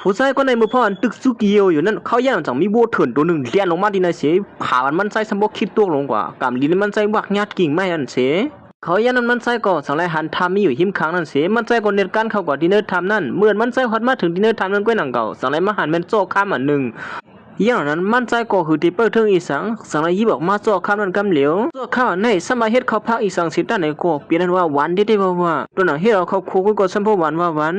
ผู้ชายคนในมือพ่อตึกซุกเยียวอยู่นั่นเขาย่างจังมีโบเถินตัวหนึ่งเลียนลงมาดีนะเสผ่ามันใจสมบคิดตัวลงกว่ากำลีมันใจวักญาติกิ่งไม่อันเสเขาย่างนั้นมันใจก็สังไรหันทำมีอยู่หิมค้างนั่นเสมันใจก็เน็ตการเข้ากว่าดินเนอร์ทำนั่นเมื่อมันใจฮอตมาถึงดินเนอร์ทำนั่นก็หนังเก่าสังไรมาหันเป็นโจ้ข้ามอันหนึ่งอย่างนั้นมันใจก็คือที่เปิดเทิงอีสังไรยี่บอกมาโจ้ข้ามนั่นกำเหลียวโจ้ข้ามในสมัยเฮ็ดเขาพักอีสังสิตาในก็เปลี่ยนว่าวันได้ว่าตัวหนังเฮ็ดเราเขาคู่ก็สัมพวันว่าวั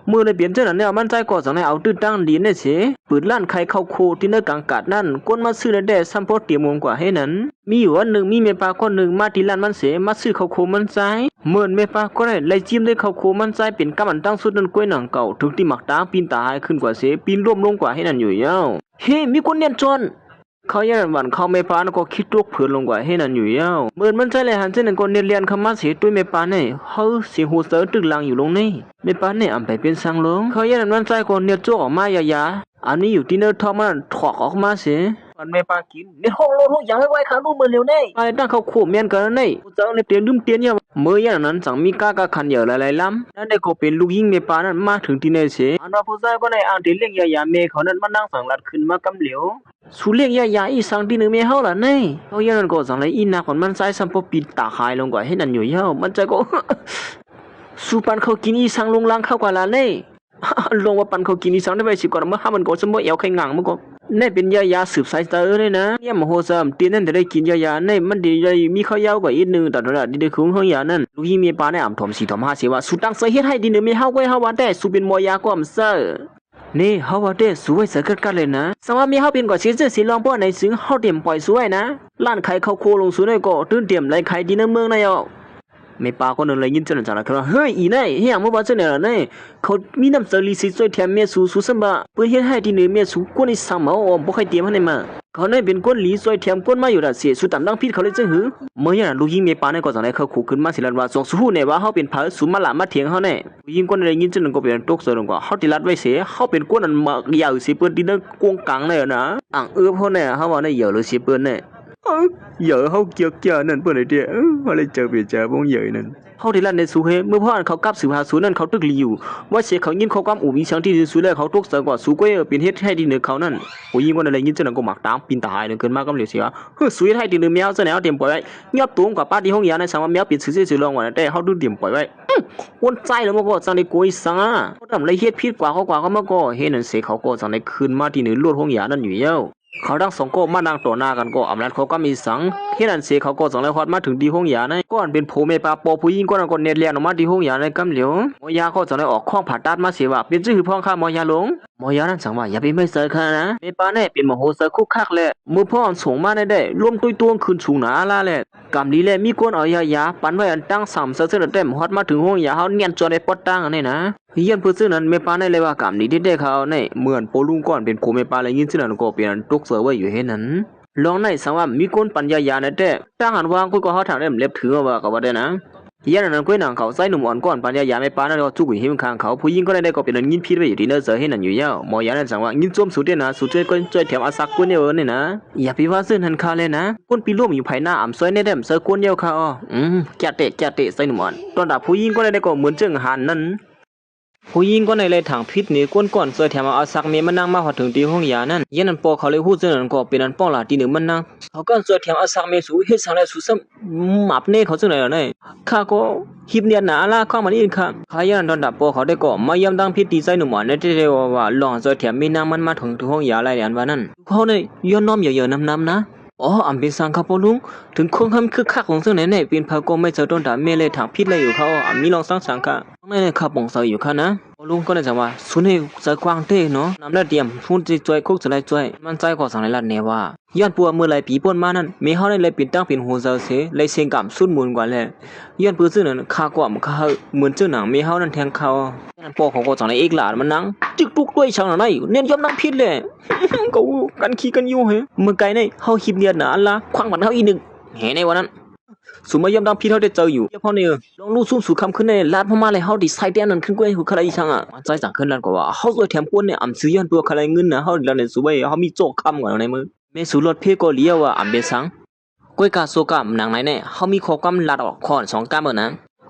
นมือในเปลี่ยนเจ้าหน้าเนี่ยมันใจก่อสังในเอาตื้อตั้งดีเนี่ยเฉปืนลั่นไข่เข้าโคที่เนื้อกลางกาดนั่นก้นมาซื้อในแด่ซัมโพเตียมงกว่าให้นั้นมีอยู่วันหนึ่งมีเมปาคนหนึ่งมาที่ลั่นมันเสมาซื้อเข้าโคมันใจเมื่อเมปาก็ได้ไล่จิ้มได้เข้าโคมันใจเป็นกำมันตั้งสุดนั้นกล้วยหนังเก่าถึงที่หมักตาปีนตาหายขึ้นกว่าเสปีนร่วมลงกว่าให้นั่นอยู่เย้าเฮ้มีคนเนียนจนเขายันวันเขาเมปานก็คิดตัวเผื่อลงกว่าให้นั่นอยู่เย้าเมื่อมันใจเลยหันเส้นนั้นก็เนียนเข้ามาเสียด้วยเมปาเนี่ยเขาเสียงหูเสือตึกลังอยู่ลงนี่เมปาเนี่ยอ่ำไปเป็นสังลงเขายันมันใจก็เนียนโจออกมายาอันนี้อยู่ที่เนื้อทอมันถอกออกมาเสียมันเมปากินเนี่ยห้องโลดห้องอย่างไว้ขาลูกมือเร็วเนี่ยอะไรตั้งเขาขู่เมียนกันนี่เจ้าเนี่ยเตียนลืมเตียนเนี่ยเมื่อยันนั้นสังมีก้าขันเยอะหลายๆลำนั่นเด็กก็เป็นลูกยิงเมปานั้นมาถึงที่เนี่ยเสียอันว่าผู้ชายก็ในอ่างที่เลี้ยงยาเมเขานั้นมานั่งสังลัดขึ้นมากำเหลียวสุเลียงยาอีสังที่หนึ่งเมเฮาล่ะนี่เขายันนั้นก็สังเลยอีนาคนมันใจสัมปปีตาหายลงกว่าให้นั่นอยู่เย้ามันใจก็สุปันเขากินอีสังลงล้างเข้ากว่าละนี่ลงว่าปันเขากินอีสังได้ไปสิก่อนเมื่อห้ามันก็สมบูรณ์เอวไข่งังมันก็นี่เป็นยาสืบสายเตอร์เลยนะเนี่ยมโหสามตีนั่นจะได้กินยาเนี่ยมันดีเลยมีข้าวยาวกว่าอีกนึงแต่ตอนนั้นดีคุ้งห้องยานั่นลูกยี่มีปาเนี่ยอ่ำถมสีถมห้าเสียว่าสุดตั้งเสียเฮ็ดให้ดีเนื้อไม่เฮาก็เฮาว่าแต่สุเป็นมอยาก็อ่ำเซอนี่เฮาว่าแต่สวยเสือกันเลยนะสมมติมีเฮาเป็นกว่าเสียสีลองป้อนในซึ่งเฮาเตรียมปล่อยสวยนะล้านไข่เขาโคลงสวยเลยก็ตื่นเตรียมไล่ไข่ดีเนื้อเมืองนายอ่ะไม่ปาคนนึงเลยยินจนจังเลยเฮ้ยอีนี่เฮียมึงว่าจะเนี่ยนี่เขามีน้ำเสรีสิสวยแถมเมียสูสมบัติเพื่อเฮ็ดให้ที่เหนือเมียสูคนที่สั่งมาอ๋อบ่ค่อยเตรียมให้มาเขาเนี่ยเป็นคนหลีสวยแถมคนมาอยู่ละเสียสุดตามดังพิษเขาเลยจังหือเมื่ออย่างลูกยิงไม่ปาเนี่ยก็จังเลยเขาขู่ขึ้นมาสิลันว่าส่งสู้เนี่ยว่าเขาเป็นเผาสูมาละมาเถียงเขาเนี่ยลูกยิงคนเลยยินจนก็เป็นตกเสือลงกว่าเขาติลัดไว้เสียเขาเป็นคนนั้นมายาวสิเปิ้นที่นั่นกวงกังเลยนะอ่างเขาเนี่ยเขาว่าเนี่ยยาวหรือสิเปิ้นเนี่ยgiờ hậu kia nên bữa này đi họ lại chờ về chờ bông dậy nên họ thì là nên số hết มื่อพ่อเขากลับสืบหาสูนั่นเขาตึกลีอยู่ว่าเสียเขายินเขาความอู่มีช่างที่สูเลยเขาตกเสือกว่าสูก้อยเป็นเฮ็ดให้ดีเนื้อเขานั่นโอ้ยิงคนอะไรยินจนก็หมักตามปีนตายเลยเกินมากก็เหลือเสียสูให้ดีเนื้อแมวเสนอเตรียมปล่อยไว้เงียบตัวกับป้าที่ห้องยาในสังว่าแมวปิดสื่อลองว่าแต่เขาดูเตรียมปล่อยไว้วนใจแล้วมันก็จังได้โกยสังอ่ะเขาทำอะไรเฮ็ดผิดกว่าเขามาก็เฮ็ดนั่นเสียเขาก็จังได้คืนมาที่เนื้อลวดห้องยานั่นอยู่เย้าเขาทั้งสองก็มานั่งต่อหน้ากันก็อำนาจเขาก็มีสังเฮ็ดนั่นเสียเขาก็จังได้ฮอดมาถึงที่ห้องยาในก้อนเป็นโผเมปาปอผู้หญิงก้อนก็เน็ตเลียนออกมาที่ห้องยาในกำเหลียวหมอยาเขาจังได้ออกข้องผ่าตัดมาเสียว่าเป็นชื่อพ่อข้าหมอยาหลงหมอยานั่นสั่งว่าอย่าไปไม่เสือค่ะนะเมปาเนี่ยเป็นมโหสถคุกคักแหละมือพ่อส่งมาได้ร่วมตุ้ยคืนสูงหนาละแหละกำลีแหละมีคนเอายาปันไว้อันตั้ง3เสือเต็มฮอดมาถึงห้องยาเฮาเนียนจอได้ปอดตั้งอันนี้นะเฮียนผู้ซื้อนั้นเมปาในเลยว่ากำลีได้เขาเนี่ยเหมือนโปลุงก่อนเป็นโผเมปาเลยยินซื่อนั้นก็เป็นตกเสือไว้อยู่เฮ็ดนั้นลองในสังว่ามีคนปัญญาเนี่ยแต่ตั้งหันวางคุยก็เฮาทางได้เล็บถือว่าก็ว่าได้นะยันนั้นก็นางเขาใส่หนุ่มอ่อนก่อนปัญญาไม่ปานั่นก็จุกหิมข้างเขาผู้หญิงก็ได้ก็เป็นยินพิษไปอยู่ที่เนื้อเสือให้นั่นอยู่ยาวหมอยันนั้นสั่งว่ายินจมสุดนะสุดก็ช่วยแถมอาศักกุนเยอะนี่นะอย่าไปว่าซื่อหันคาเลยนะคนปีร่วมอยู่ภายหน้าอ่ำซอยในเดมเสือกุนเยอะเขาแกเตะใส่หนุ่มอ่อนตอนดับผู้หญิงก็ได้ก็เหมือนเจิงหันนั่นผู้หญิงก็ในเลยถังพิษนี่ก้นก่อนซอยแถมเอาสักเมียมันนั่งมาพอถึงที่ห้องยานั่นยันนั้นปอเขาเลยพูดเจอนั่นก็เป็นอันป้องหลาที่หนึ่งมันนั่งเขาก็ซอยแถมเอาสักเมียสูเฮ็ดสังได้สูซ้ำหมับเน่เขาจังไหนล่ะเนี่ยข้าก็หิบเนียนหนาละข้ามันอีกค่ะข้ายันตอนดับปอเขาได้ก็มาเยี่ยมตั้งพิษดีใจหนุ่มอ่อนในที่เรียกว่าหลองซอยแถมมีนางมันมาถึงห้องยาอะไรอันว่านั่นเขาเนี่ยย้อนน้อมเยอะๆน้ำนะอ๋ออันเป็นสังครับพ่อลุงถึงคงทำคึกคักของซึ่งไหนเป็นพาก็ไม่เจอต้นด่าเมเลยถังพิษเลยอยู่เขาอันมีลองสังค่ะไม่ได้ขับบ่งเสยอยู่ค่ะนะพ่อลุงก็เลยจะว่าสุนัยใจกว้างเท่เนาะน้ำเลือดเตรียมพูดจะช่วยคุกจะได้ช่วยมันใจก็สั่งในลัดเนี่ยว่าย้อนปัวเมื่อไรปีป่นมานั่นมีเขาเลยปิดตั้งเป็นหัวเสือเสียเลยเสียงกับสุดมุนกว่าเลยย้อนปืนซึ่งนั้นข้ากว่ามันข้าเหมือนเจ้าหนังมีเขานั่นแทงเขาปอเขาก็สั่งในเอกหลานมันนั่งจึกตุกด้วยช่างไหนเน้นย้อมนั่งพิษเลยก็กันขี้กันยุ่งเหรอเมื่อไกลเนี่ยเขาหิบเนียนหนาละคว้างมันเขาอีหนึ่งเห็นในวันนั้นสุมาเยี่ยมดังพี่เขาได้เจออยู่พ่อเนี่ยลองลู่ซุ่มสู่คำขึ้นในลาดพม่าเลยเขาดีไซน์เดียนั้นขึ้นกล้วยหัวใครช่างอ่ะใจสั่งขึ้นนั่นก็ว่าเขาตัวแถมกวนเนี่ยอ่ำซื้อยันตัวใครเงินนะเขาแล้วเนี่ยสุไปเขามีโจกคำกว่าในมือเมสุรถเพ่ก็เลี้ยวว่าอ่ำเป็นสังกล้วยกาโซกามนางไหนเนี่ยเขามีข้อกำลัดออกคอน2กำเหมือนนั้น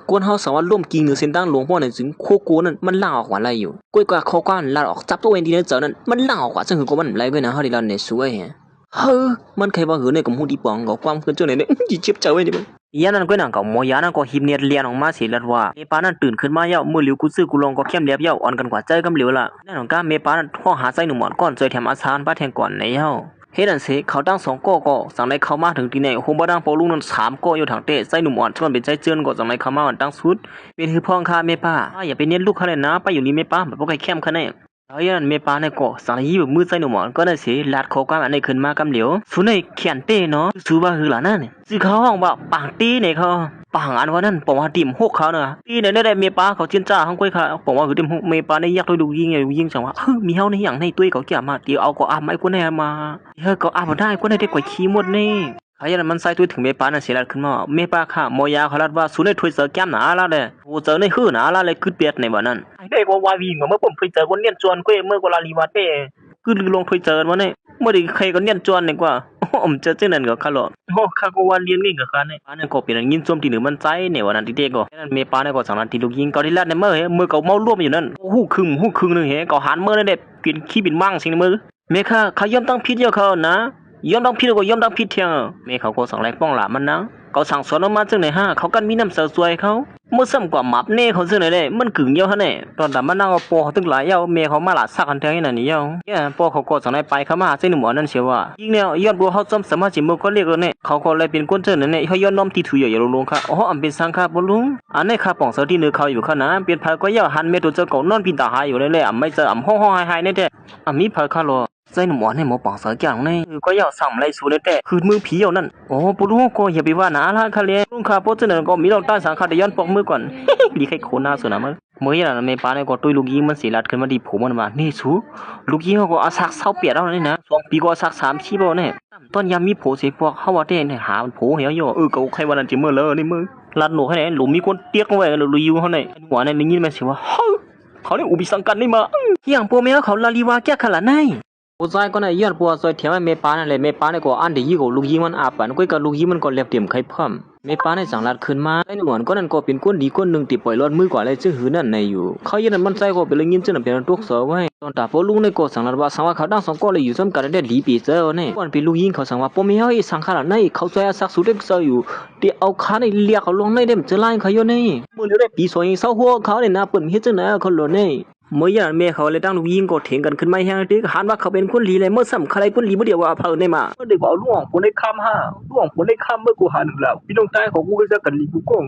ก กวนเฮาสามารถร่วมกินหรือเส้นตั้งหลวงพ่อในจึงโคโกนั่นมันล่างออกกว่าไรอยู่กวยกว่าข้อกว้านลาออกจับตัวเองดีในเจอนั้นมันล่างออกกว่าซึ่งคือก็มันไรด้วยนะเฮาดิลาในสวยเฮ้อมันใครว่าหือในกับหูดีปองก็ความขึ้นเจ้าไหนเนี่ยจีเจ็บเจ้าไว้ดิมึงยานั้นก็นั่งกับหมอยานั้นก็หิบเนียดเลียนออกมาเสียแล้วว่าเมปานั้นตื่นขึ้นมาเย้ามือเหลียวกูซื้อกูลองก็เข้มเลียบเย้าอ่อนกันกว่าใจกำเหลียวละนั่นของก้าเมปานั้นข้อหาใส่หนุ่มอ่อนก้อนใจแถมอาซานป้าแทงก่อนในเย้าเฮ็ดอันเสเขาตั้ง2ก็สั่งในเข้ามาถึงที่ไหนโฮมบ่ดังปอลุงนั้น3ก็อยู่ทางเตะใส่หนุ่มอ่อนชวนเป็นใจเจือนก็สั่งในเข้ามาตั้งสุดเป็นคือพ่องค่าเมป้าอย่าไปเน้นลูกเขาเลยนะไปอยู่นี่เมป้าแบบบ่ใครเข้มคั่นแน่แล้วยันเมป้าในก็สั่งยีบมือใส่หนุ่มอ่อนก็ได้เสลาดคอกามอันในขึ้นมากำเหลียวสุในเขียนเต้เนาะสูว่าคือหล่ะนั่นนี่สิเขาห้องว่าปางตีเนี่ยเขาปางอันว่านั่นปองว่าติ่ม6เขาเนาะตีเนี่ยได้เมป้าเขาเจียนจ้าห้องก้อยค่ะปองว่าคือติ่ม6เมป้าในยักษ์ดูยิงยิงจังว่ามีเฮาในหยังในตุ้ยเขาแก่มาเดี๋ยวเอาก็อาบไม้กูแน่มาก็อาบได้กูได้กว่าขี้หมดนี่ขยันมันใส่ตุ้ยถึงเมป้าน่ะเสียลัดขึ้นมาเมป้าค่ะมอยาเขาลัดว่าสุในถ้วยเสือแก้มหนาละเด้โหเจอในหื้อหนาละเลยคือเปียดในบ่นั้นได้ก็ว่าวิ่งเมื่อผมเคยเจอคนเนียนจวนก้อยเมื่อกว่าลาลีวัดเป้คือลงถ้วยเจอมาเนี่ยเมื่อได้ใครก็เนียนจวนนี่กว่าผมเจอจังนั้นก็ค่ะหรอข้าก็ว่าเลี้ยงนี่ก็ค่ะเนี่ยป้าเนี่ยก็เป็นยินส้มที่เหนือมันใจเนี่ยวันนั้นที่เด็กก็นั่นเมป้าเนี่ยก็สั่งนั้นที่ลูกยิงก็ที่ลาดในเมื่อเขาเมารวมอยู่นั่นหู้ครึ่งนึงเฮ้ก็หันเมื่อนั่นเด็กเปลี่ยนขี้บินมั่งสิในมือเมค่ะเขาย่อมต้องพิษเยอะเขานะย่อมต้องพิษก็ย่อมต้องพิษเทียงเมเขาก็สั่งแรงป้องหลามันนะเขาสั่งสอนออกมาจังไหนฮะเขากันมีน้ำเสือสวยเขาเมื่อซ้ำกว่าหมับเน่เขาซึ่งไหนได้มันกึ่งเยอะฮะเนี่ยตอนแต่มันนั่งเอาปอเขาตึงหลายเยาเมเขามาหลาซักกันแทงให้นั่นนี่เยาเนี่ยปอเขาก็สั่งได้ไปเขามาเส้นหมอนั่นเชียวว่ายิ่งเนี่ยย้อนบัวเขาจำสามารถจิมือก็เรียกเลยเนี่ยเขาก็เลยเป็นก้นเจ้าเนี่ยเขาย้อนน้อมที่ถุยอย่าลงค่ะอ๋ออันเป็นสังฆาบลุงอันนี้ข้าป่องเสือที่เนื้อเขาอยู่ขนาดเป็นพายก็เยาหันเมตัวเจ้าเก่านอนพินตาหายอยู่เลยอ่ะไม่เจออ่ะห้องหายเนี่ยแต่อ่ะมีพายข้าหรอใส่หนุ่มอ่อนให้หมอป่องเสือแก่งนี่ก็อยากสั่งไรสูเลยแต่คือมือผีเอานั่นโอ้ปุลุงก็อย่าไปว่านะละค่ะเลยลุงข้าโพสเจอก็มีเราต้านสังฆาได้ย้อนปอกมือก่อนดีใครโคน่าสนะมั้งเมื่อยันเมป้าเนี่ยก็ตุยลูกยิงมันเสียหลัดขึ้นมาดีผมมันมานี่สูลูกยิงเขาก็อาซักเศร้าเปียดเอาเนี่ยนะ2 ปีก็ซัก3 ชีพเอาเนี่ยตอนยามมีโผเสียพวกเขาว่าเนี่ยหามันโผเหี่ยวอยู่ก็ใครวันนั้นจิมือเลยนี่มือลัดหนูให้เนี่ยหลุมมีคนเตี้ยกไว้เลยลุยอยู่เขาเนี่ยหัวเนี่ยได้ยินมันเสียว่าเขาเนี่ยอุบิสังกันนี่มาอย่างพวกแม่เขาลาลีวาแก่ขนาดไหนผู้ชายก็เนี่ยย้อนปัวซอยเถียงเมป้านั่นเลยเมป้าเนี่ยก็อันเดียวกับลูกยิงมันอาปันก็กับลูกยิงมันก็เล็บเตรียมไข่พร้อมเมป้าในสั่งลัดขึ้นมาไอ้หนวลก็นั่นก็เป็นก้นดีก้นหนึ่งติดปล่อยรอดมือกว่าเลยจึงหือนั่นในอยู่เขายันมันใจก็เป็นเรื่องยินจึงเป็นตัวเสือไว้ตอนตาพอลุงในก็สั่งลัดว่าสั่งว่าเขาตั้ง2ก็เลยอยู่ซ้ำกันได้หลีปีเจอเนี่ยก่อนเป็นลูกยิงเขาสั่งว่าปมเฮาอีสังขารในเขาใจสักสุดเด็กเสืออยู่เดี๋ยวเอาขาในเลียเขาลงในเด็มจะไล่เขาอยู่นี่มือเลี้ยวได้ปี2เศร้าหัวเขาเนี่ยนะเปิดเฮ็ดจังไหนเขาหล่นนี่เมื่อยันเมเขาเลยตั้งลูกยิงก็เถียงกันขึ้นมาแห้งตีหันว่าเขาเป็นคนลีเลยเมื่อซ้ำใครคนลีเมื่อเดียวว่าเพิ่นได้มาเมื่อเด็กว่าล่วงคนได้ข้ามห้าล่วงคนได้ข้ามเมื่อกูหาหนึ่งแล้วพี่น้องใต้ของกูก็จะกันลีกูก้อ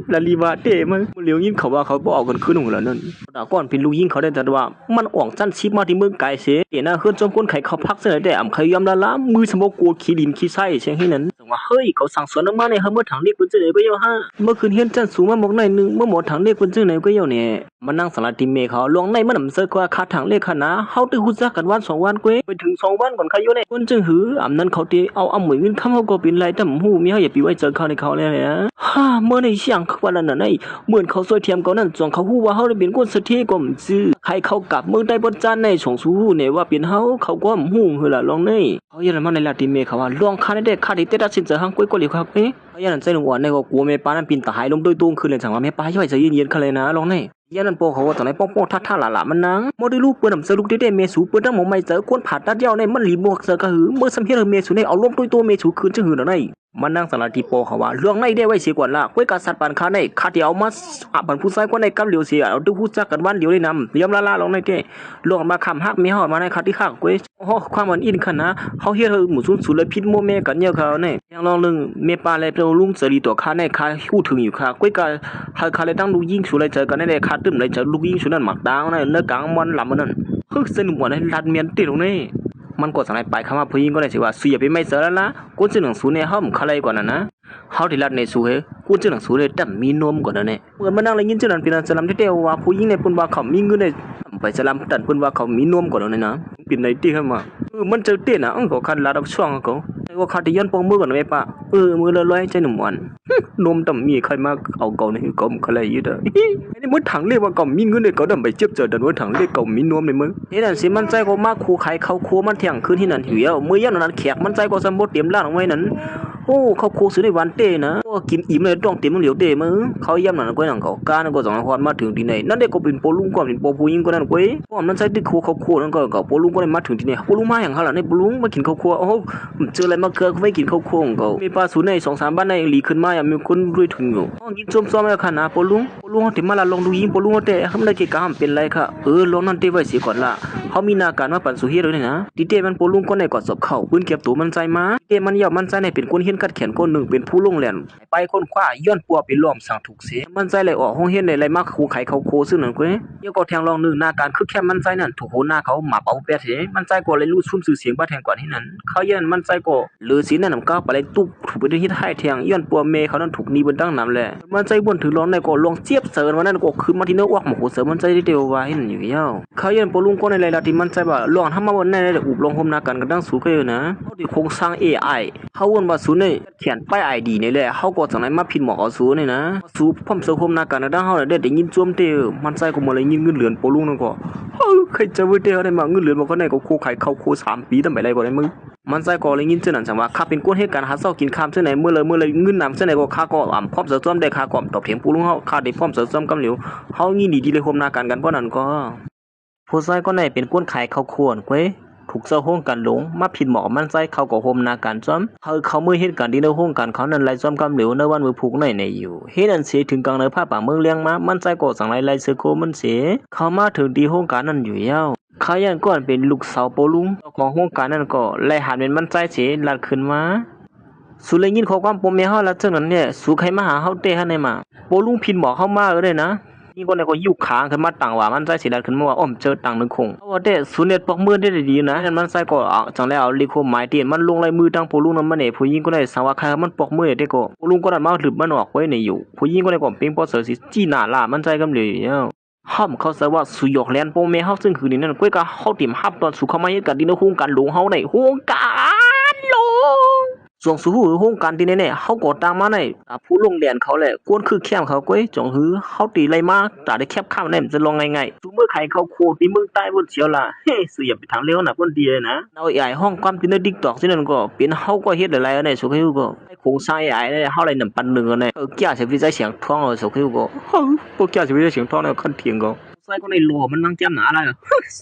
งลาลีวาเต้มันเลี้ยวยิงเขาว่าเขาบ่เอากันขึ้นหงแล้วนั่นแต่ก่อนเป็นลูกยิงเขาได้แต่ว่ามันอ่องจันชิบมาที่เมืองไกลเสียเดี๋ยวนะเฮือนจมคนไข่เขาพักเสนอแต่อ่ำใครยอมละมือสมบูรณ์กลัวขี้ดินขี้ไส้เชียงให้นั้นว่าเฮ้ยเขาสั่งสอนออกมาในเมื่อถังเรียกคนเจอไหนก็ย่อห้าเมื่อคืนเฮียนจันสูงมาหมกในนึงเมื่อหมดถังเรียกคนเจอไหนก็ย่อเนี่ยมันนั่งสารติเมเขาลวงในมันเสือกว่าคาถังเลขขนาเฮาตื้อฮู้จักกันวัน2 วันเก้ไปถึง2 วันก่อนใครอยู่ในคนจึงหืออำนั้นเขาตีเอาอำหมวยเงินคำเฮาก็เป็นไรแต่หูมีเฮาอย่าไปไว้เจอเขาในเขาแล้วนะฮ่าเมื่อในเสียงเขาว่านั่นน่ะเหมือนเขาซอยเทียมเขานั่นจงเขาฮู้ว่าเฮาได้เป็นคนสักทีก็บ่ซื่อใครเขากลับเมืองใต้บนจานในสงสู้เนี่ยว่าเป็นเฮาเขาก็บ่ฮู้คือล่ะลองนี่เขายันมันในลาติเมเขาว่าลวงคาได้คาได้เตตัดสินเจอหังก้อยก็เลยครับเขายันใจหลงอ่อนในก็กลัวแม่ป้านั้นปีนตายลงด้วยตุ้งคือเลยสั่งว่าแม่ป้าย่อยใจเย็นๆเขาเลยนะลองนี่ยันนั่นโปเขาว่าตอนไหนป้องท่าหล่ะมันนังโมได้ลูกเปิ้นนำเสลูกได้เมสูเปิ้นทั้งหมอไม่เจอคนผ่าตัดยาวในมันรีบวกเสือกะหือเมื่อสำเฮ็ดเมสูในเอาล้มตัวเมสูคืนจังหือนั่นไงมันนั่งสารติโปเขาว่าเรื่องในได้ไว้เสียก่อนละก้อยกาสัตว์ปานคาในคาที่เอามาบันผู้ชายกว่าในกำเหลียวเสียเอาตู้ผู้จักกันวันเดียวได้นำยำละลงในเก้ลงมาคำฮักมีเฮามาในคาที่ข้างก้อยโอ้ความมันอินขนาดเฮาเฮ็ดหมู่สุดเลยพิษโมเมกันเยอะเขาเนี่ยยังลองนึงเมปาเลยเป็นลุงเสรีตัวคาในคาฮู้ถึงอยู่คาก้อยกาหาคาเลยตั้งลูกยิงสุเลยเจอกันในคาตึ้มเลยเจอลูกยิงสุนั้นหมักดาวในเลิกกลางมันลำมันนั่นฮึสนุกว่าในลัดเมียนติดตรงนี้มันก็สั่งให้ไปคำว่าผู้หญิงก็ได้สิว่าสุยไปไม่เจอแล้วนะกูจะหนังสูเนี่ยเฮามันคาเลยกว่านั้นนะเฮาที่ลัดในสูเฮกูจะหนังสูเลยแต่มีนมกว่านั้นเนี่ยเมื่อมันนั่งเลยยินเจ้านั้นเป็นสลัมที่เดียวว่าผู้หญิงในปุ่นว่าเขามีเงินในไปสลัมตันปุ่นว่าเขามีนมกว่านั้นนะเป็นในที่เข้ามามันเจอเตี้ยนะก็คันลาดับช่วงเขาแต่ว่าขาที่ย้อนปองมือก่อนไหมปะมือลอยใจหนุ่มวันนมต่ำมีใครมาเอาเก่าในก็มันอะไรอยู่เด้อไอ้นี่มือถังเรียกว่าเก่ามีเงินในก็ดำไปเจ็บเจอแต่มือถังเรียกเก่ามีนมในมือนี่นั่นสิมันใจก็มากคู่ใครเขาคู่มันเที่ยงคืนที่นั่นหิวมือยันนั้นแขกมันใจก็สมบูรณ์เตรียมล่างไว้นั้นโ โอ้เขาโคซื้อในวันเต้นะโอ้กินอิ่มเลยต้องเต็มเหลียวเต้มึงเขาย่ำหนังก้อยหนังเขาการนั่นก็สองคนมาถึงที่ไหนนั่นเด็กก็เป็นโปลุงก็เป็นโปผู้หญิงก็นั่นก้อยเพราะมันใช้ที่เขาโคนั่นก็โปลุงก็เลยมาถึงที่ไหนโปลุงมาอย่างเขาล่ะในโปลุงมากินข้าวโคโอ้เจออะไรมาเกลือเขาไม่กินข้าวโคของเขามีปลาสูใน2-3บ้านในหลีขึ้นมาอย่างมีคนรวยถึงอยู่อ๋อยินซ้อมๆแล้วค่ะนะโปลุงเขาถึงมาละลองดูยิงโปลุงเขาเต้ทำได้กี่กามเป็นไรค่ะลองนั่นเต้ไว้เสียก่อนละเขามีนาการมาปั่นสุเฮียเลยนะที่เต้มันโปลุงก็ในกอดศพเขาปืนเก็บตัวมันใจมาเต้มันยาวมันใจในเป็นคนเฮียนกัดแขนคนหนึ่งเป็นผู้ลงแหลนไปคนคว้าย้อนปัวไปล้อมสั่งถูกเสียมันใจเลยออกห้องเฮียนเลยมาคูไข่เขาโคซึ่งนั่นก้อยเดี๋ยวก็แทงลองหนึ่งนาการคึกแค่มันใจนั่นถูกโหหน้าเขาหมาเป่าแปดเสียมันใจก็เลยรู้ซุ่มสื่อเสียงบ้าแทงก่อนที่นั้นเขาเย็นมันใจก็หรือสีนั่นนำก้าวไปเลยตุ๊บถูกไปด้วยฮิตให้แทงย้อนปัวเมเขานั่นถูกนีบนตั้งน้ำแหละมันใจบนถือร้อนในก็ลงเจี๊ยบเสริญวันนั้นก็คือมาที่เนื้อวักหมูเสริมมันใจได้เดียวว่าเห็นอยู่เย้าเขาเย็นปลุงก็ในรายละที่มันใจว่าลองทำมาวันนั้นได้อุบลงโฮมนาการกันตั้งสูงก็อยู่นะเขาที่โครงสร้าง AI เขาวนว่าสูนเนี่ยเขียนป้าย ID นี่แหละเขาก็จากนั้นมาพิมพ์หมอสูเนี่ยนะสูพร้อมเสริมโฮมนาการตั้งเขาได้ยินจ้วมเตียวมันใจก็มาเลยยินเงินเหลือนปลุงนั่นก็ใครจะไว้เตียวได้มาเงินเหลือนมาก็ในก็โคไข่เขาโค3 ปีตั้งแต่ไรก็ได้มึงมันใจก็เลยยินเช่นนั้นจังว่าข้าเป็นก้นเหตุการณ์หาเศร้ากินข้ามเช่นไหนเมื่อเลยเงินนำเช่นไหนก็ข้าก็พร้อมเสริมได้ข้าก็ตอบเถียงปลุงเขาข้าได้พร้อมเสริมกำเหลียวเขายินดีเลยโฮมนาการกันเพราะนั้นก็ผู้ชายก็ไหนเป็นก้นไข่เขาควรเว้ยถูกเจ้าห้องกันหลงมาผิดหมอมันใจเขาก็โฮมนาการซ้อมเขาเมื่อเหตุการณ์ที่ในห้องกันเขานั้นไล่ซ้อมกำเหลวในวันมือผูกในอยู่เฮ็ดอันเสียถึงกลางในผ้าป่าเมืองเลี้ยงมามันใจก็สั่งไล่เสือโคมันเสียเขามาถึงที่ห้องการนั้นอยู่ยาวเขายันก่อนเป็นลูกสาวโปลุงของห้องการนั้นก็ไล่หันเป็นมันใจเสียลัดขึ้นมาสุเลยยินข้อความปมเมียเฮาแล้วจังนั้นเนี่ยสุใครมาหาเฮาเตะให้ในมาโปลุงผิดหมอเข้ามาเลยนะนี่ก็ในก็ยุคค้างขึ้นมาต่างว่ามันใจสิดัดขึ้นมาว่าเจอต่างนึงคงว่าแต่สุเน็ตปอกมือได้ดีนะมันใจก็จังแล้วเอาลิโคหมายเตียนมันลงลายมือตั้งโปลุงนั้นมันเนี่ยผู้หญิงก็ได้สังว่าใครมันปอกมือได้ก็โปลุงก็ได้มาหลืบมันออกไว้ในอยู่ผู้หญิงก็ได้ก็เป็นปอเสือสิจี้หน้าล่ามันใจกำเลยห้ามเขาซะว่าสุยอกแลนโปเมเฮาซึ่งคือนี่นั่นก้อยก็เฮาเตรียมฮับตอนสุเข้ามาเฮ็ดกันที่ในโครงการหลวงเฮาในโครงการหลวงส่วนสู่โครงการที่แน่ๆเฮาก็ตั้งมาในผู้ลงเรียนเขาแหละกวนคือแคมเขาก้อยจงหือเฮาตีไรมาตาได้แคบข้ามได้มันจะลงง่ายๆซุมื้อใครเขาโคที่เมืองใต้บนเสียวล่ะเฮ้สุอย่าไปทางเลวน่ะเพิ่นดีเลยนะเอา AI ห้องความที่ใน TikTok ซินั่นก็เป็นเฮาก็เฮ็ดหลายๆอันในสุเขาก็โครงสร้าง AI เนี่ยเฮาได้นำปันนึงอันเนี่ยแก่สิไปใจเสียงท้องสุเขาก็บ่แก่สิไปใจเสียงท้องเนี่ยคันเถียงก็ใส่ก็ในโลมันนั่งแจ่มหนาอะไร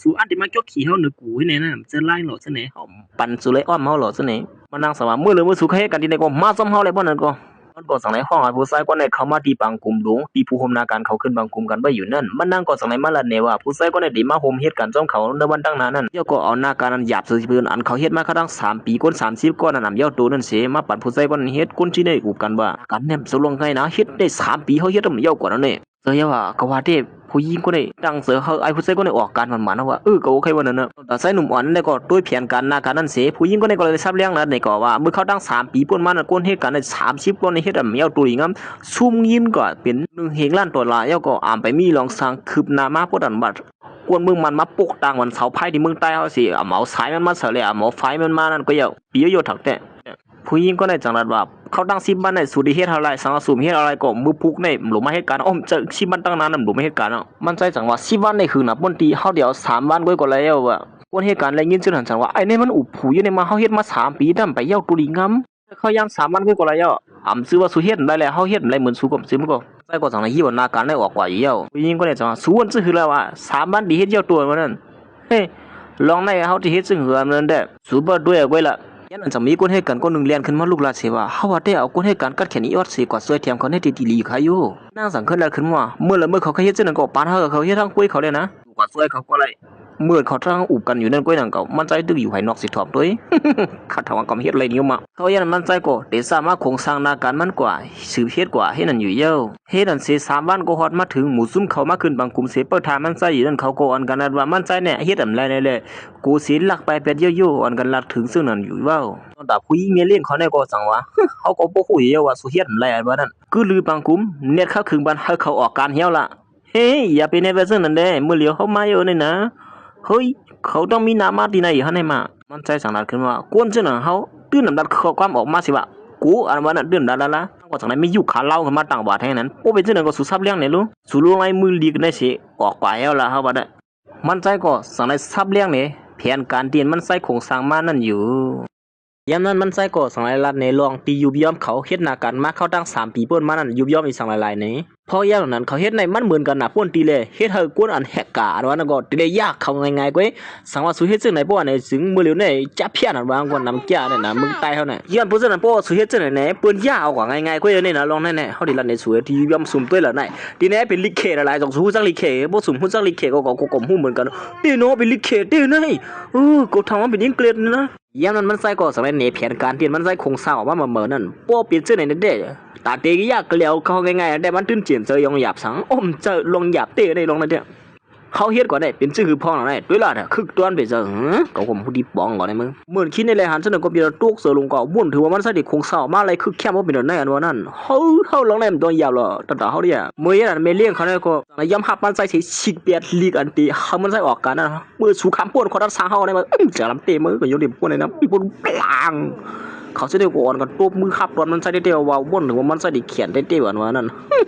สูอันที่มาเกี่ยวขี้เฮาเนื้อกูนี่นะจะไล่หลอดซะไหนเฮาปั่นสุเลยอ้อมเฮาหลอดซะไหนมานั่งสว่ามื้อสุใครกันที่ไหนก็มาซ้ำเฮาเลยบ่นั่นก็มันก็สังไหนห้องผู้ชายก็ในเข้ามาที่บางกลุ่มดงที่ผู้โฮมนาการเขาขึ้นบางกลุ่มกันไว้อยู่นั่นมันนั่งก็สังไหนมาละเนี่ยว่าผู้ชายก็ในที่มาโฮมเฮ็ดกันจ้องเขาในวันตั้งนานนั้นเดี๋ยวก็เอาหน้าการนั้นหยาบซื่อเพิ่นอันเขาเฮ็ดมาเขาตั้ง3 ปีก้น30ก้อนนำเยาตัวนั่นเสมาปั่นผู้ชายก็เฮ็ดคนที่ได้กูกันว่ากันแนมสลงไงนะเฮ็ดได้3 ปีเฮาเฮ็ดมันเยากว่านั้นเนี่ยเสียว่าก็ว่าเด้ผู้หญิงก็ได้ดังเสือเขาไอ้ผู้ชายก็ได้ออกการมันนะว่าก็โอเควันนั้นนะแต่ใส่หนุ่มอ่อนได้ก็ด้วยเพียงกันหน้าการนั้นเสียผู้หญิงก็ได้ก็เลยทราบเรื่องนั้นในก็ว่าเมื่อเขาตั้ง3 ปีป่นมานั่นก้นเหตุการณ์ใน30ก้นในเหตุเมียวตัวอีกงั้นซุ่มยินก็เป็น1เหตุล้านตัวละแล้วก็อ่านไปมีลองสร้างคืบหน้ามาพวกนั้นบัดกวนมึงมันมาปกต่างวันเสาไพ่ที่เมืองใต้เขาสิเหมาสายมันมาเสเลยเหมาไฟมันมานั่นก็ยาวปีโยถักแต่ผู้หญิงก็ได้จังหวัดว่าเขาตั้ง10 บ้านในสุริเฮ็ดเท่าไรสังสูมเฮ็ดอะไรก็มือพุกในหลุมมาเหตุการณ์เจอ10 บ้านตั้งนานหลุมมาเหตุการณ์มันใจจังว่า10 บ้านในคือน่ะป่นตีเฮาเดี๋ยว3 บ้านก็แล้วว่าป่นเหตุการณ์อะไรยินซื่อหันจังว่าไอ้นี่มันอุบผู้อยู่ในมาเฮาเฮ็ดมา3 ปีนำไปเย้าตุลีงํเขายัง3 บ้านก็แล้วซื้อว่าสุเฮ็ดได้แล้วเฮาเฮ็ดได้เหมือนสุกับซื้อมันก็ใจก็จังได๋ฮี่ว่าหน้าการได้ออกกว่าอยู่ผู้หญิงก็ได้จังว่าสุวันซื่อคือแล้วว่า3 บ้านดีเฮ็ดเย้าตัวมันนั่นเฮ้ลองในเฮาที่เฮ็ดซึ่งเหือมันได้สุบ่ด้วยก้อยละยันอันจะมีคนให้กันก็หนึ่งเรียนขึ้นมาลูกลาเสว่าเฮาว่าได้เอาคนให้กันกัดแขนอีออดเสกว่าสวยเทียมเขาในตีลีขายอยู่นางสังเกตแล้วขึ้นว่าเมื่อเขาเฮ็ดจังนั้นก็ปานเฮาเขาเฮ็ดทางกุ้ยเขาเลยนะกว่าสวยเขาก็เลยเมื่อเขาทางอุบกันอยู่นั่นกุ้ยนั่นก็มันใจดึกอยู่ภายนอกสิถอบด้วยขัดทางกำเฮ็ดอะไรนี่มาเขายันมันใจก็ได้สามารถคงสร้างนาการมันกว่าสืบเฮ็ดกว่าเฮ็ดนั่นอยู่เย้าเฮ็ดนั่นเส3 วันก็ฮอดมาถึงหมู่ซุ่มเขามาขึ้นบางกลุ่มเสเปิดทางมันใจอยู่นั่นเขาก็อันกันว่ามันใจเนี่ยเฮ็ดอำไรแน่ๆกูสิลักไปเป็ดเยอะๆอันกันลักถึงซึ่งนั่นอยู่ว้าตอนตาผู้หญิงเมียเลี้ยงเขาเนี่ยก็สั่งว่าเขาก็บ่ฮู้อยู่ว่าสุเฮ็ดอำไรอันว่านั้นคือลือบางกลุ่มเน็ตเขาครึ่งบ้านให้เขาออกการเหี่ยวละเฮ้ยอย่าไปในเวอร์ชันนั้นเด้มื้อเหลียวเขามาอยู่นี่นะเฮ้ยเขาต้องมีนามาที่ไหนหั่นให้มามันใจสังนัดขึ้นว่ากวนจังนั้นเฮาตื่นน้ำดัดข้อความออกมาสิว่ากูอันว่านั้นตื่นดัดละก็จังได๋มีอยู่ขาเล่าขึ้นมาตั้งบาดแท้นั้นบ่เป็นจังนั้นก็สุทราบเรื่องนี่ลุสุลงไอ้มือลีกได้สิออกไปแล้วล่ะเฮาว่าได้มันใจก็สังได้ทราบเรื่องนี่แผนการเตียนมันใส่โครงสร้างมานั่นอยู่ ยามนั้นมันใส่ก่อสังหลายลัดในลองตียุบย่อมเขาเฮ็ดหน้ากันมาเข้าตั้ง3ปีป่นมานั้นยุบย่อมอีสังหลายๆนี้พอยามนั้นเขาเฮ็ดในมันเหมือนกันน่ะป่นตีเลยเฮ็ดให้กวนอันแหกกาอันว่านั่นก็ตีได้ยากเขาง่ายๆก้อยสังว่าสุเฮ็ดจังไหนป่ในสึงมื้อเหลียวในจับเพี้ยนอันว่าก่อนนำแก่เนี่ยนะมึงตายเฮาน่ะย้อนผู้จังนั้นป่สุเฮ็ดจังไหนเปิ้นยาเอากว่าง่ายๆก้อยนี่นะลองแน่ๆเฮาดิลัดในสุที่ยุบย่อมสุ่มต้วยละไหนทีนี้เป็นลิเขตอะไรต้องสู้จังลิเขบ่สุ่มฮู้จังลิเขก็กลมฮู้เหมือนกันตีโนเป็นลิเขตตีนี่ก็ทำว่าเป็นอังกฤษนะยามนั้นมันใส่ก็สมัยนี้แผนการเปลี่ยนมันใส่โครงสร้างออกมาเหมือนนั่นป้อเปลี่ยนจังไหนเด้ตาเตกยากแล้วเขาง่ายๆได้มันตื้นเจียนเจอยองหยาบสังอมเจอลงหยาบเตได้ลงนั่นเด้เขาเฮ็ดก่อนได้เป็นชื่อคือพ่อนั่นได้ด้วยล่ะคึกต้วนไปเจอก็ผมผู้ดีปองก่อนได้มึงเหมือนคิดในแลหันซะนึงก็เปลี่ยนตุกเสือลงก็บ่นถือว่ามันใส่โครงสร้างมาอะไรคึกแค่บ่เป็นนั่นอันว่านั่นเฮาลงได้มันตัวยาวหรอตาเฮาเนี่ยมื้อนั้นแม่เลี้ยงเขาเนี่ยก็ยำหับมันใส่สิชิกเปียดลีกอันตีเฮามันใส่ออกกันนะมื้อสู่คำป่นคนรักษาเฮาได้มั้งจะลำเตมือก็อยู่ดิป่นได้นะมีป่นกลางเขาจะได้ก่อนกันตัวมือขับรถมันใส่ได้เดียวว่าบ่นถึงว่ามันใส่ได้เขียนได้เดียวอันว่านั่น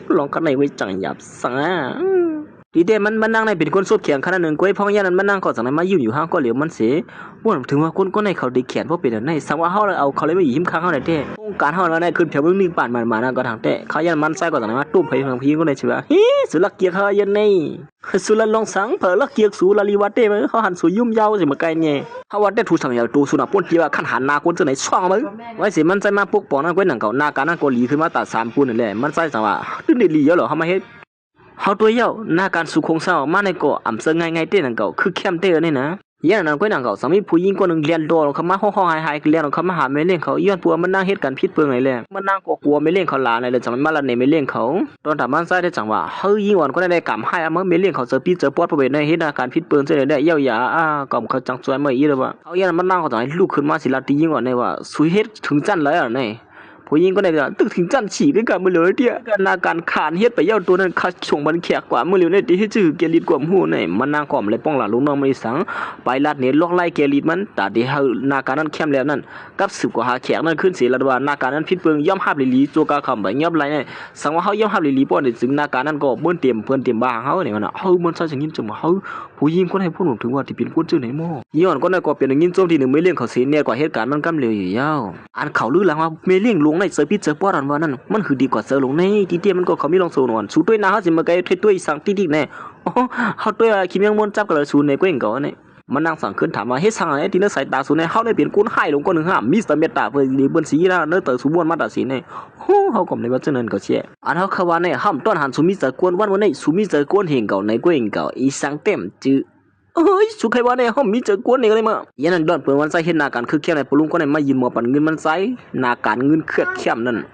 ลองกันในไว้จังหยับสังทีเดียมันนั่งในเป็นคนสดเขียนขนาดหนึ่งก้อยพองยันนั้นมันนั่งก่อนจากนั้นมาอยู่ห้างก็เหลียวมันเสียบ่นถึงว่าคนในเขาได้เขียนเพราะเป็นในสังว่าเฮาเอาเขาเลยไม่ยิ้มค้างเฮาได้เด้โครงการเฮาว่าในขึ้นเพียงมึง1 บาทมานั่นก็ทางเต้เขายันมันใส่ก่อนจากนั้นมาตุ้มไปทางพี่ก็ได้ใช่ป่ะฮิสุลักเกียร์เขายันนี่สุลันลองสังเผลอลักเกียร์สูลาลีวัดเต้มั้ยเขาหันสูยุ่มยาวสิมาไกลเนี่ยเฮาว่าได้ถูสังยาวตูสุนับป่นที่ว่าคันหันหน้าคนจังไหนช่องมั้ยไว้สิมันใส่มาปกป้องนั่นก้อยหนังเก่าหน้าการนั่นก็หลีขึ้นมาตัด3ปุ่นนั่นแหละมันใส่สังว่าตึ้งได้หลีเหรอเฮามาเฮ็ดเฮาตัวเหี่ยวหน้าการสู่โครงสร้างมาในก็อำเซิงง่ายๆเต้นั่นก็คือเข้มเต้นี่นะยามนั้นก้อยหนังเก่าสามีผู้หญิงคนนึงเรียนโดนเขามาฮ้อๆหายๆเรียนเขามาหาแม่เลี้ยงเขาย้อนปัวมันนั่งเฮ็ดกันผิดเปิงไหนแหละมันนั่งกลัวแม่เลี้ยงเขาหลานเลยจังมาละในแม่เลี้ยงเขาตอนถามมันใส่ได้จังว่าเฮายิงอ่อนก็ได้กำให้อะมื้อแม่เลี้ยงเขาเจอปีเจอปอดประเวณในเฮ็ดอาการผิดเปิงจังได้เหี่ยวยากำเขาจังสวยมื้ออีเด้อว่าเขายามมันนั่งเขาจังให้ลุกขึ้นมาสิละตียิงอ่อนในว่าสุเฮ็ดถึงจันเลยอ่ะในผู้หญิงก็ได้ตึกถึงจันฉีด้วยกันมื้อเลยเตี้ยกันนาการขานเฮ็ดไปเย้าตัวนั้นคัดส่งมันแขกกว่ามื้อเลยที่ชื่อเกลิดกว่าฮู้ในมันนางก่อมเลยป้องหลาลูกน้องไม่สังไปลาดเนี่ยลอกไล่เกลิดมันตาที่เฮานาการนั้นเข้มแล้วนั่นกับ10กว่าหาแขกนั้นขึ้นสิละว่านาการนั้นผิดเปิงย่อมฮับลิลีโจกาคำไปยอบไล่เนี่ยสังว่าเฮาย่อมฮับลิลีป้อนถึงนาการนั้นก็เบิ่นเตรียมบ้าเฮาเนี่ยมันเฮามันซะจังยินจังว่าเฮาผู้หญิงคนให้พูดถึงว่าที่เป็นคนชื่อไหนหม้อย้อนก็ได้ก็เป็นยินโจมที่1ไม่เลี้ยงเขาเสียเนี่ยกว่าเหตุการณ์มันกำเร็วอยู่ยาวอันเขาลือหลังว่าเมเลี้ยงลงในเซอร์พิเจอปอดว่านั่นมันคือดีกว่าเซอร์ลงในทีเดียมันก็เขามีลองโซนวนสู้ด้วยนะเฮาสิมาไกลด้วยสังติแน่เฮาด้วยคิมยังมนจับก็เลยสู้ในก้อยก็เนี่ยมันนั่งสั่งขึ้นถามว่าเฮ็ดสั่งอะไรที่เนื้อสายตาสู้ในเฮาได้เปลี่ยนกุนให้ลงก็1 5มีสเมตตาเพิ่นดีเบิ่นสีนะเนื้อเตอสู้บ่วนมาตัดสินเนี่ยเฮาก็ในว่าจังนั้นก็เสียอันเฮาเขาว่าในห้ามต้อนหันสู้มีเจอกวนวันในสู้มีเจอกวนเฮงเก่าในก้อยเก่าอีสังเต็มจื้อสุใครว่าเนี่ยเฮามีเจอกวนนี่ก็เลยมายันนั้นดอนเปิ้นวันใส่เฮ็ดหน้าการคือแค่ในปลุงก็ได้มายินหมอปันเงินมันใส่หน้าการเงินเครียดเข้มนั่น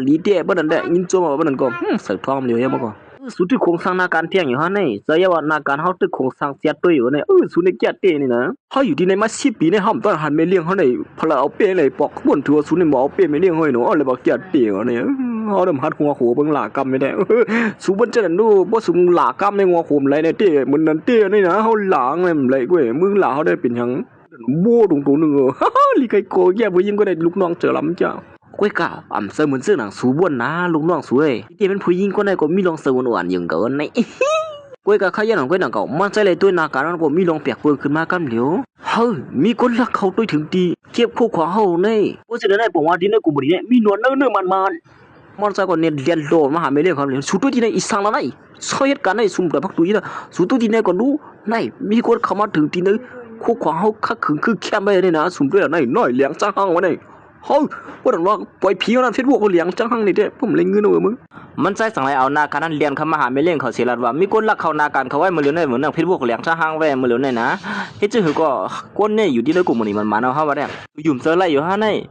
ลีเด้บ่นั่นได้ยินโจมาบ่นั่นก็เสิร์ฟทองอยู่ยังบ่ก็สุดที่โครงสร้างหน้าการเที่ยงอยู่หั่นนี่จะอย่าว่าหน้าการเฮาตึกโครงสร้างเสียตุ้ยอยู่เนี่ยสุในแก่เต้นี่นะเฮาอยู่ที่ในมา10 ปีในห้ามต้อนหันแม่เลี้ยงเฮาได้พลเอาเป้เลยปอกบ่นถือว่าสุในบ่เอาเป้แม่เลี้ยงเฮาเนาะเลยบ่แก่เต้เนี่ยเฮาดำหัดหัวโขเบิ่งหลากรรมไม่ได้สุบ่จังนั้นดูบ่สุหลากรรมในหัวโขมไหลในเต้มันนั่นเต้นี่นะเฮาหลางแม่นไหลก้อยมึงหลาเฮาได้เป็นหยังโบตรงๆนึงลิไกโกแย่ผู้หญิงก็ได้ลูกน้องเจอลำจ้าก้อยกะอำเสเหมือนเสื้อหนังสูบ่นนะลูกน้องสวยที่เป็นผู้หญิงก็ได้ก็มีลองเสื้อหวานๆอย่างเก่าในก้อยกะขยันของก้อยหนังเก่ามันใจเลยตัวนาการนั้นก็มีลองเปียกเปื้อนขึ้นมากันเหลียวมีคนรักเขาด้วยถึงดีเก็บคู่ของเฮาในเพราะฉะนั้นผมว่าดินในกูบ่ดีเนี่ยมีหนวดเนื้อมันใจก็เนี่ยเรียนโดมาหาไม่เรียกเขาเลยสุดตัวที่ในอีสังละไหนสเหตุการณ์ในสุ่มแต่พักตุยนะสุดตัวที่ในก็รู้ในมีคนเข้ามาถึงที่ในคู่ของเฮาคักขึงคือแค่ไม่ได้นะสุ่มด้วยในน้อยเลี้ยงจังหังวะในเฮาบ่ต้องว่าปล่อยผีนั่นเฟซบุ๊กเลี้ยงจังหังนี่เด้ผมเล่นเงินเอามึงมันใจสังไรเอาหน้าการนั้นเรียนเข้ามาหาไม่เลี้ยงเขาเสียละว่ามีคนรักเขาหน้าการเขาไว้มื้อเหลือในเหมือนเฟซบุ๊กเลี้ยงจังหังไว้มื้อเหลือในนะเฮ็ดจังหือก็คนเนี่ยอยู่ที่เลยกูมื้อนี้มันมาเนาะเฮาว่าได้ยุ่มเจอไรอยู่ฮะใน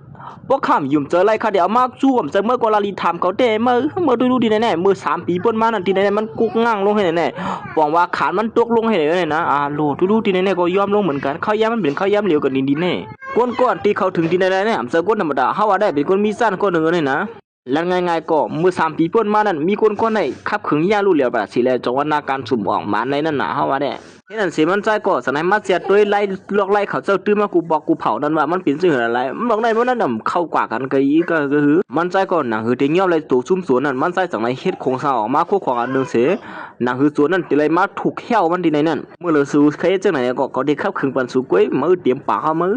พวกข้ามยุ่มเจอไรค่ะเดี๋ยวมากสู้ผมจะเมื่อกอลาลีถามเขาเด้เมื่อดูดีแน่ๆเมื่อ3 ปีป่นมานั่นทีแน่ๆมันกุกง่างลงให้แน่ๆบอกว่าขานมันตกลงให้แน่ๆนะโลดูดีแน่ๆก็ยอมลงเหมือนกันเขาย้ำมันเป็นเขาย้ำเหลวกันดินแน่ก้นตีเขาถึงที่แน่ๆเนี่ยผมจะก้นธรรมดาเฮาว่าได้เป็นคนมีสั้นคนหนึ่งเลยนะแล้วง่ายๆก็เมื่อ3 ปีป่นมานั่นมีคนไหนขับขึงยาลู่เหลียวแบบสิแลจังหวะนาการสุ่มออกมาในนั่นน่ะเฮาว่าได้เฮ็ดนั่นสิมันใจก็สนายมาเสียตัวไล่ลอกไล่เขาเจ้าตื้อมากูบอกกูเผานั่นว่ามันเป็นสิ่งอะไรมันบอกได้ว่านั่นน่ะเข้ากว่ากันก็อีก็คือมันใจก็หนังหือที่เงียบเลยตัวซุ่มสวนนั่นมันใจจังได๋เฮ็ดโครงสร้างออกมาคู่ของอันนึงเสหนังหือสวนนั่นที่ไรมาถูกแห้วมันที่ไหนนั่นเมื่อเราสู้ใครจังไหนก็ได้ขับขึงปันสู้ก้อยมือเตรียมปากเฮามือ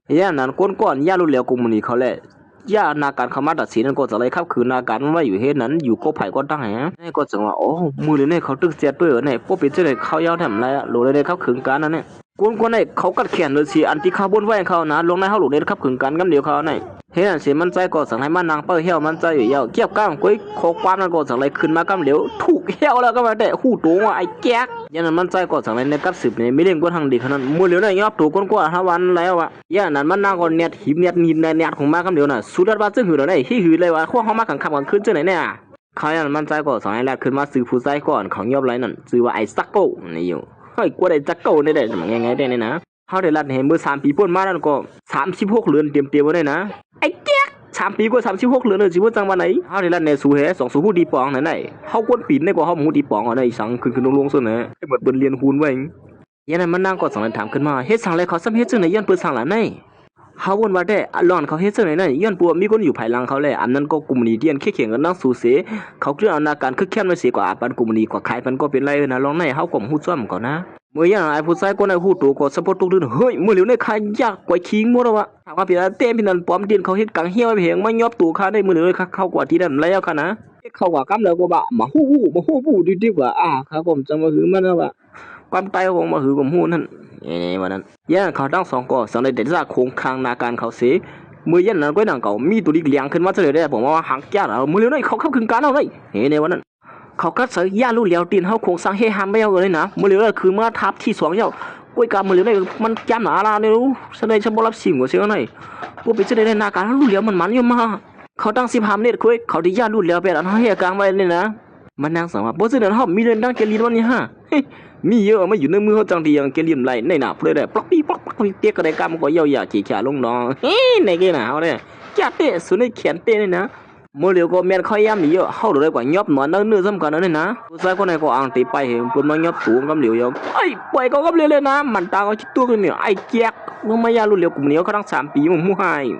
ย่านั้นก้นก้อนย่ารู้เหลียวกุมนี่เขาแหละย่านาการเขามาตัดสินนั่นก็จะเลยครับคือนาการว่าอยู่เฮ็ดนั้นอยู่ก็ไผ่ก็ตั้งแหนี่ก็จังว่าโอ้มือเลยเนี่ยเขาตึกเสียด้วยเนี่ยพวกเป็นเจ้าเลยเขายาวแถมไรอะหลุดเลยครับขึงการนั่นเนี่ยก้นเนี่ยเขากัดแขนเลยสิอันที่เขาบนไว้เขานะลงในเขาหลุดเลยครับขึงการกำเดียวเขาเนี่ยเฮ็ดอันเสียมันใจก็สั่งให้มันนางเปิ้ลเหี้ยวมันใจอยู่ยาวเกี่ยวก้ามก้อยโคความนั่นก็สั่งเลยขึ้นมากำเดียวถูกเหี้ยวแล้วก็มาแต่หูตัวว่าไอ้แก๊กยันนั้นมันใจก็สั่งเลยในกัดสืบเนี่ยไม่เล่นก้นทางดีขนาดมือเหลียวเนี่ยยอบตัวก้นกว่าทั้งวันแล้วอะยันนั้นมันนางก็เน็ตหิบเน็ตนินเน็ตของมากำเดียวน่ะสุดยอดบ้าจึงหือเลยที่หือเลยว่าขั้วเขามาขังขับกันขึ้นเจ้าไหนเนี่ยเขายันมันใจก็สั่งให้แลกขึ้นมาซื้อผู้ใจก่อนของยอบไรนั่นซื้อว่าไอ้ซักโก้นี่อยู่เฮ้ยกว่าไอ้ซักโก้นี่ได้จะมันไงได้เนี่ยนะเขาได้รัดเห็นเมื่อ3 ปีป่นมาแล้วก็36 เดือนเตรียมไว้เลยนะไอ้แก๊ก3 ปีก็36 เดือนเลยจีว่าจังวันไหนเขาได้รัดในสูเห2 สูหูดีปองไหนเขากวนปีนได้กว่าเขาหมูดีปองอะไรสังขึ้นลงส่วนไหนเหมือนเปินเรียนฮูนไว้ยันนั้นมันนั่งก็สั่งเลยถามขึ้นมาเฮ็ดสั่งอะไรเขาซ้ำเฮ็ดจังไหนย้อนเปิดสั่งหลานไหนเขาวนว่าได้หลอนเขาเฮ็ดจังไหนนั่นย้อนปัวมีคนอยู่ภายหลังเขาแหละอันนั้นก็กลุ่มนี้เดียนเขี่ยงกันนั่งสูเสเขาเรื่องเอานาการคึกแค้นมาเสียกว่าปันกลุ่มนี้กว่าใครปันก็เป็นไรนะลองไหนเขากลมหูซ้ำก่อนนะเมื่อยังไอ้ผู้ชายคนไอ้หูตัวก็สะพดตุกดื้อเฮ้ยเมื่อเหลียวในใครยากกว่าคิงมั่วแล้ววะถามว่าพี่นั่นเต้พี่นั่นปอมเดียนเขาเฮ็ดกังเหี้ยวไปเพียงไม่ยอบตัวข้าได้เมื่อเหลียวเข้ากว่าที่นั่นแล้วค่ะนะเข้ากว่ากำเลยก็บ่มาฮู้ดีกว่าครับผมจะมาหือมันแล้วว่าความตายของมาหือผมฮู้นั่นวันนั้นย่างเขาตั้ง2ก็สังได้เด็ดจากโครงคางนาการเขาเสียเมื่อยันนั้นก็ดังเก่ามีตัวดิเลี้ยงขึ้นมาเลยได้ผมว่าหางแก่แล้วเมื่อเหลียวในเขาเข้าคึงการเอาเลยในวันนั้นเขากัดใส่ย่าลูกเหลียวตีนเขาโครงสร้างเฮฮัมไม่เอาเลยนะเมื่อเหลียวคือเมื่อทับที่2เจ้ากล้วยกาเมื่อเหลียวในมันแก้มหนาลาเนี่ยรู้แสดงฉันบ่รับสิ่งว่าเสียงไหนกูไปจะได้นาการลูกเหลียวมันอยู่มาเขาตั้ง15 เมตรคุยเขาได้ย่าลูกเหลียวไปแล้วเขาเฮกลางไว้เนี่ยนะมันนางสาวบ่ซื้อเดินเขามีเดินดังเกลียนวันนี้ฮะมีเยอะมาอยู่ในมือเขาจังดีอย่างเกลียมไหลในหนาเพื่อได้ปลักปีปลักเตี้ยกระไดกามก็เยาๆขี่ขาลงน้องในเกหนาวเนี่ยแก่เตะสุดในแขนเตะเนี่ยนะเมื่อเหลียวก็แม่นค่อยย้ำนี่เยอะเข้าเลยกว่ายอบหนอนเนื้อซ้ำกันนั่นเนี่ยนะผู้ชายคนไหนก็อ่างตีไปเห็นปุ่นมายอบสูงกำเหลียวยอมไอ้ปล่อยก็กำเหลียวเลยนะมันตาก็ชิดตัวกันเนี่ยไอ้แจ๊กมึงมายาลุ่นเหลียวกลุ่มเหลียวเขาตั้ง3 ปีมึงมู่หา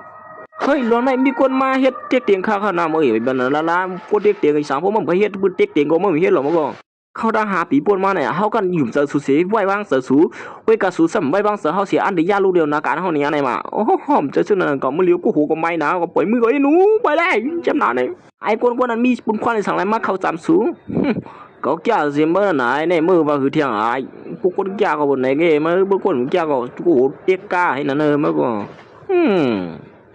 ยเฮ้ยหลวงนายมีคนมาเฮ็ดเต็กเตียงข้าวน้ำเอ้ยเป็นละพวกเต็กเตียงไอ้3พวกมึงไปเฮ็ดปืนเต็กเตียงก็มึงเฮ็ดหรอมึงก็เขาตั้ง5 ปีป่นมาเนี่ยเขากันหยุ่มเสือสูเสียไว้วางเสือสูไว้กระสูซ้ำไว้วางเสือเขาเสียอันเดียาลูกเดียวนาการเขาเนี่ยไหนมาโอ้หอมจะเชื่อนั่นก็มือเลี้ยวกูหูก็ไม่นะก็ปล่อยมือก็ไอ้หนูไปเลยจำหนาเนี่ยไอ้คนนั้นมีปุ่นควันในสังไรมาเขา3 สูก็แก่เสียเมื่อไหนในมือว่าคือเที่ยงไอ้พวกคนแก่ก็บนไหนเงี้ยมาพวกคนแก่ก็กูเตี้ยก้าให้นั่นเมื่อก่อ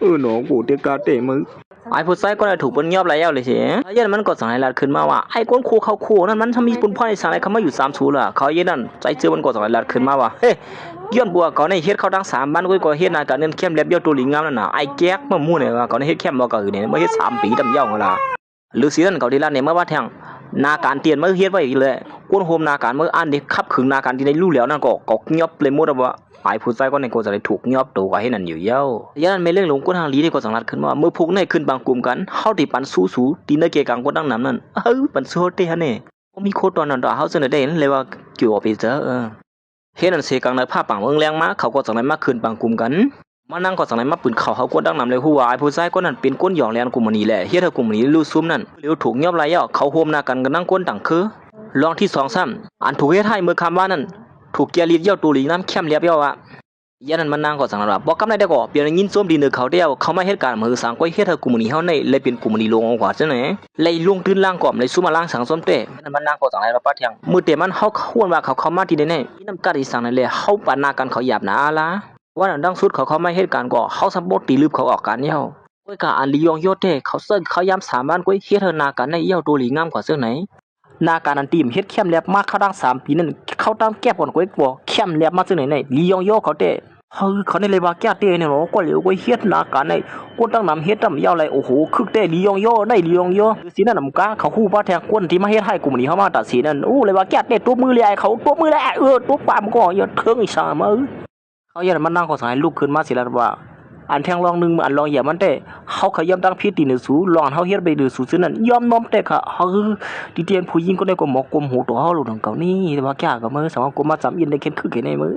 นหนอกูเตี้ยก้าเตะมึงไอ้ผู้ชายก็ได้ถูกปุ่นยอบไรเย้าเลยสิยันมันก็สั่งให้ลาดขึ้นมาว่าไอ้คนคู่เขาคู่นั่นมันทำมีปุ่นพ่อในสังไรเขามาอยู่3 สูล่ะเขาเย็นนั่นใจเจอมันก็สั่งให้ลาดขึ้นมาว่าเฮ้ยย้อนบัวเขาในเฮ็ดเขาตั้ง3 บ้านก็เฮ็ดนาการเงินเข้มเล็บเดียวตัวหลิงงามนั่นน่ะไอ้แก๊กมามู่เนี่ยว่าเขาในเฮ็ดเข้มบ่ก็คือเนี่ยมาเฮ็ด3 ปีดำเย้าล่ะหรือสินั่นเขาได้ลาดเนี่ยเมื่อว่าแทงนาการเตียนเมื่อเฮ็ดไว้อีกเลยก้นโฮมนาการเมื่ออันนี้ขับขึงนาการที่ได้รู้แล้วนั่นก็ยอบเลยหมดว่าไอ้ผู้ชายก็ในก็จะได้ถูกยอบตัวให้นั่นอยู่เย้ายันไม่เรื่องหลงก้นทางลีนี่ก็สังรัดขึ้นว่าเมื่อพวกในขึ้นบางกลุ่มกันเฮาที่ปันสู้ตีนเกกังก็ดังนั้นปันสู้เตะเนี่ยก็มีโคตรตอนนั้นต่อเฮาเสนอได้เห็นเลยว่าเกี่ยวกับเจอเฮ็ดนั่นเสกังในภาพปังเมืองแรงมาเขาก็สังได้มาขึ้นบางกลุ่มกันมานั่งก็สังได้มาปืนเขาก็ดังนำเลยฮู้ว่าไอ้ผู้ชายก็นั่นเป็นก้นหยองแลนกลุ่มนี้แหละเฮ็ดให้กลุ่มนี้รู้ซุ่มนั่นเร็วถูกยอบไรเย้าเขาโฮมนากันนั่งก้นดังคือลองที่2 ซ้ำอันถูกเฮ็ดให้เมื่อคำว่านั่นถูกเกียรีดเย้าตัวหลีน้ำเข้มเรียบเย้าอะยันนั้นมันนางก็สั่งว่าบอกกำไรได้ก็เปลี่ยนยินส้มดีเนื้อเขาเดียวเขามาเฮ็ดการมือสังก็เฮ็ดให้กลุ่มนี้เฮาในเลยเป็นกลุ่มนี้ลงกว่าจังไหนเลยลงตื่นล่างก่อมเลยสู้มาล่างสังส้มเต้มันนางก็สั่งอะไรมาป้าเถียงมือเตะมันเฮาควรว่าเขามาที่ไหนที่น้ำกัดอีสังนั่นเลยเฮาปานนากันเขาหยาบหนาละว่าดังสุดเขามาเฮ็ดการก็เฮาซับบ่ตีลืบเขาออกกันเย้าก้อยกะอันลียองโยเต้เขาเซิงเขายาม3 บ้านก้อยเฮ็ดให้นากันในเย้าตัวหลีงามกว่าเสื้อไหนนาการอันตีมเฮ็ดเข้มแลบมากเขาตั้ง3 ปีนั่นเขาตั้งแก้ก่อนก้อยบ่เข้มแลบมาจังไหนลียองโยเขาเต้เขาในเลยว่าแก่เต้เนี่ยเนาะก็เหลียวก็เฮ็ดนาการในก้นตั้งนำเฮ็ดตำยาวไรโอ้โหคึกเต้ลียงย่อได้ลียงย่อสินั่นนำกาเขาคู่ป้าแทงก้นที่มาเฮ็ดให้กลุ่มนี้เขามาตัดสินนั่นโอ้เลยว่าแก่เต้ตัวมือเลยเขาตัวมือเลยตัวปามก็อย่าเทิงอีสามาเขาอย่ามันนั่งขอสายลูกขึ้นมาสิแล้วว่าอันแทงลองนึงอันลองอย่ามันเต้เขาขยำตั้งพิษตีนสูลองเฮาเฮ็ดไปดื้อสูซื่อนั่นยอมน้อมเต้ค่ะเฮาที่เตียนผู้หญิงก็ได้ก็หมอกกลมหูตัวเฮาลูกของเก่านี่ว่าแก่ก็มื้อสมองกลมมาจำอินได้เข็นคึกในมื้อ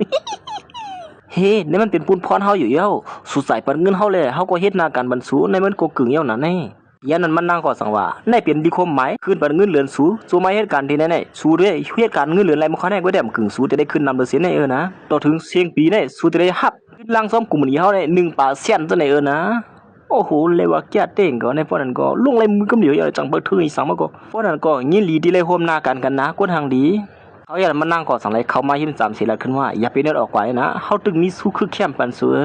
เฮ้นี่มันเป็นปุ่นพรเฮาอยู่เย้าสุดสายปันเงินเฮาเลยเฮาก็เฮ็ดนาการบรรสูในมันก็กึ่งเย้านั่นแน่ยันนั้นมันนั่งก็สังว่าในเป็นดีคมหมายขึ้นปันเงินเหลือนสูสู้มาเฮ็ดการที่ไหนสู้เด้เฮ็ดการเงินเหลือนอะไรมันเขาแน่ก็ได้กึ่งสูจะได้ขึ้นนำเสียในนะต่อถึงเสียงปีในสูจะได้ฮับ ล่างซ้อมกลุ่มนี้เขาเนี่ย1%จังไหนนะโอ้โหเลยว่าแก่เต่งก็ในพวกนั้นก็ลุงไรมือกำเหลียวอย่าจังเบิดถึงอีสังมาก็พวกนั้นก็ยินหลีที่เลยโฮมหน้ากันนะกวนทางดีเขาอย่ามานั่งก่อสังไรเขามาหิน3-4ลัดขึ้นว่าอย่าไปเดินออกไว้นะเขาตึงมีสู้คือแคมปันซัว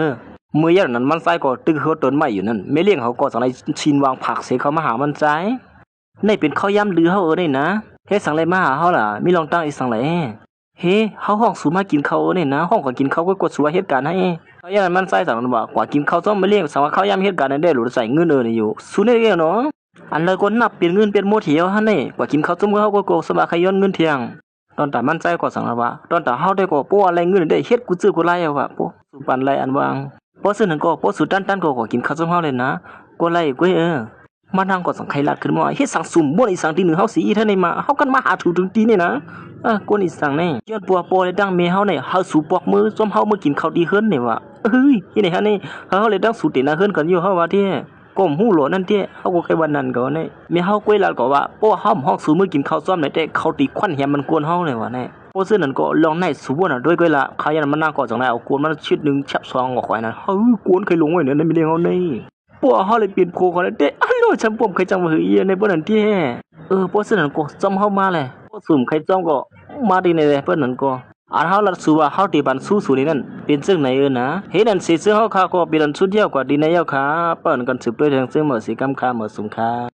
เมื่ออย่างนั้นมันไส้ก็ตึกเขาต้นใหม่อยู่นั่นไม่เลี้ยงเขาก็สังไรชินวางผักเสียเขามาหามันใจในเป็นข้าวย่ำลือเขาได้นะเฮ็ดสังไรมาหาเขาล่ะมีลองตั้งอีสังไรเฮ้เขาห้องสูมากินเขาเนี่ยนะห้องก็กินเขาก็กดสัวเหตุการณ์ให้เขาอย่างนั้นมันไส้สังว่ากว่ากินเขาต้องมาเลี้ยงสังว่าเขาย่ำเหตุการณ์นั้นได้หรือใส่เงินนี่อยู่สู้ได้เนาะอันเลยก็นับเปลี่ยนเงินเปลี่ยนโมเทียวฮะนี่กว่ากินเขาต้มเขาก็สบายขย้อนเงินเที่ยงตอนแต่มันใจก็สังว่าตอนแต่เฮาได้ก็ป้ออะไรเงินได้เฮ็ดกูซื้อกูไล่เอาว่าป้อสุปันไล่อันวางป้อซื้อนั่นก็ป้อสุตันก็กินข้าวต้มเฮาเลยนะกูไล่กูมาทางก็สังไขลัดขึ้นมาเฮ็ดสังสุ่มบ่อีสังที่1เฮาสิอีเท่านี้มาเฮากันมาหาถูถึงตีนี่นะกวนอีสังนี่ย้อนปัวปอเลยตั้งเมเฮานี่เฮาสู่ปอกมือซ้อมเฮามากินข้าวดีเฮิรนนี่ว่าเฮ้ยที่ไหนฮะนี่เฮาเลยตั้งสู่ตินะเฮิรนกันอยู่เฮาว่าที่ก้มหูหลนั่นที่เฮาก็เคยวันนั้นก็นี่เมเฮากวยลาก็ว่าป้อเฮาห้องสู่มือกินข้าวซ้อมไหนแต่เขาตีควันแหมมันกวนเฮาเลยว่านี่ป้อซื้อนั่นก็ลองในสู่บ่น่ะด้วยกวยละเขายันมันนั่งก็จังได๋เอากวนมันชิดนึงฉับ2ก็ข่อยนั่นเฮ้ยกวนเคยลงไว้เนี่ยไม่ได้เฮานี่ปัวเฮาเลยเปลี่ยนโคเขาเลยเด้อันโลฉันผมเคยจังว่าเฮียในบ่นั้นที่ปัวซื้อนั่นก็จำเฮามาแหละปัวสุ่มใครจำก็มาดีในเพิ่นนั่นก็อันเฮาลัดสู่ว่าเฮาที่บ้านสู้นี่นั่นเป็นซึ่งไหนนะเฮ็ดนั่นสิซึ่งเฮาค่าก็เป็นสุดยอดกว่าดีในยาวค่ะเปิ้นกันสืบด้วยทางซึ่งหมดสิกำค่าหมดสุมค่า